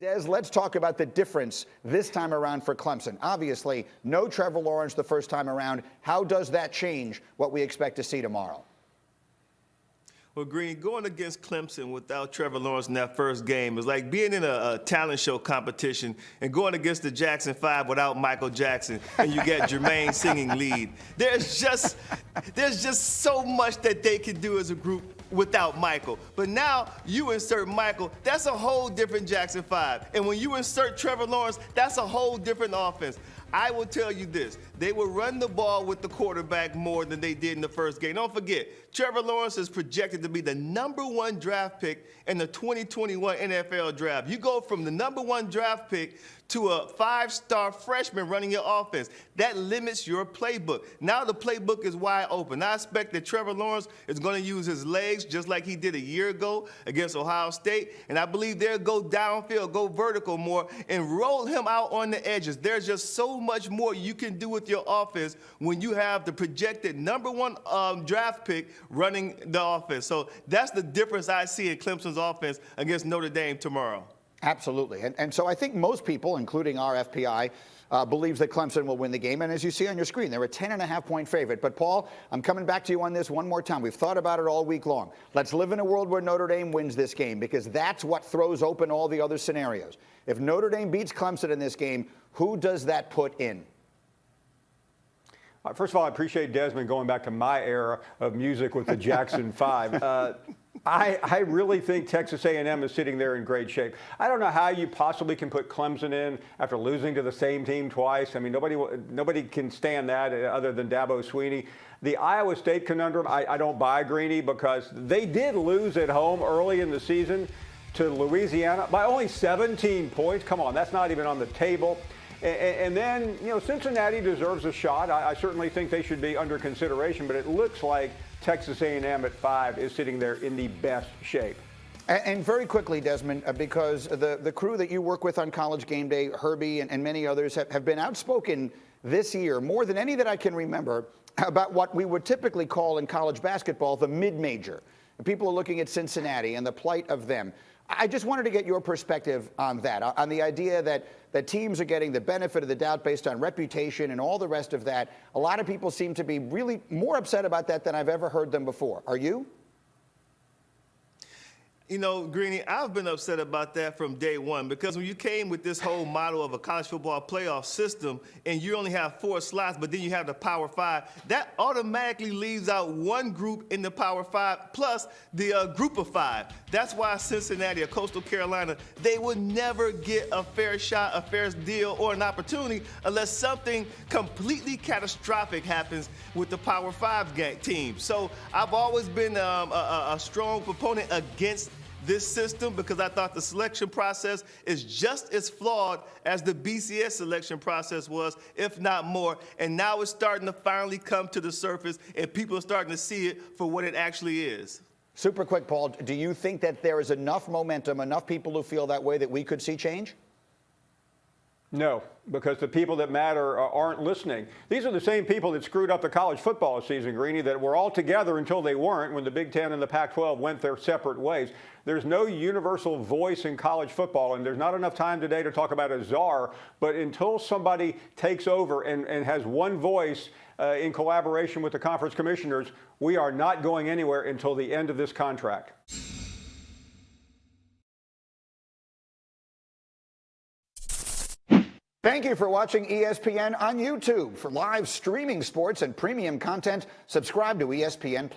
Des, let's talk about the difference this time around for Clemson. Obviously, no Trevor Lawrence the first time around. How does that change what we expect to see tomorrow? Well, Green, going against Clemson without Trevor Lawrence in that first game is like being in a talent show competition and going against the Jackson 5 without Michael Jackson, and you get Jermaine singing lead. There's just so much that they can do as a group without Michael. But now you insert Michael, that's a whole different Jackson 5. And when you insert Trevor Lawrence, that's a whole different offense. I will tell you this, they will run the ball with the quarterback more than they did in the first game. Don't forget, Trevor Lawrence is projected to be the #1 draft pick in the 2021 NFL draft. You go from the #1 draft pick to a 5-star freshman running your offense. That limits your playbook. Now the playbook is wide open. I expect that Trevor Lawrence is going to use his legs just like he did a year ago against Ohio State. And I believe they'll go downfield, go vertical more, and roll him out on the edges. There's just so much more you can do with your offense when you have the projected #1 draft pick running the offense. So that's the difference I see in Clemson's offense against Notre Dame tomorrow. Absolutely. And so I think most people, including our FPI, believes that Clemson will win the game. And as you see on your screen, they're a 10.5-point favorite. But, Paul, I'm coming back to you on this one more time. We've thought about it all week long. Let's live in a world where Notre Dame wins this game, because that's what throws open all the other scenarios. If Notre Dame beats Clemson in this game, who does that put in? First of all, I appreciate Desmond going back to my era of music with the Jackson 5. I really think Texas A&M is sitting there in great shape. I don't know how you possibly can put Clemson in after losing to the same team twice. I mean, nobody can stand that other than Dabo Swinney. The Iowa State conundrum, I don't buy, Greeny, because they did lose at home early in the season to Louisiana by only 17 points. Come on, that's not even on the table. And then, you know, Cincinnati deserves a shot. I certainly think they should be under consideration, but it looks like Texas A&M at 5 is sitting there in the best shape. And very quickly, Desmond, because the crew that you work with on College Game Day, Herbie and many others, have been outspoken this year, more than any that I can remember, about what we would typically call in college basketball the mid-major. People are looking at Cincinnati and the plight of them. I just wanted to get your perspective on that, on the idea that teams are getting the benefit of the doubt based on reputation and all the rest of that. A lot of people seem to be really more upset about that than I've ever heard them before. Are you? You know, Greeny, I've been upset about that from day one, because when you came with this whole model of a college football playoff system and you only have 4 slots, but then you have the Power 5, that automatically leaves out one group in the Power 5 plus the group of 5. That's why Cincinnati or Coastal Carolina, they would never get a fair shot, a fair deal, or an opportunity unless something completely catastrophic happens with the Power 5 team. So I've always been a strong proponent against this system, because I thought the selection process is just as flawed as the BCS selection process was, if not more. And now it's starting to finally come to the surface, and people are starting to see it for what it actually is. Super quick, Paul, do you think that there is enough momentum, enough people who feel that way, that we could see change? No, because the people that matter aren't listening. These are the same people that screwed up the college football season, Greeny, that were all together until they weren't, when the Big Ten and the Pac-12 went their separate ways. There's no universal voice in college football, and there's not enough time today to talk about a czar, but until somebody takes over and has one voice in collaboration with the conference commissioners, we are not going anywhere until the end of this contract. Thank you for watching ESPN on YouTube. For live streaming sports and premium content, subscribe to ESPN+.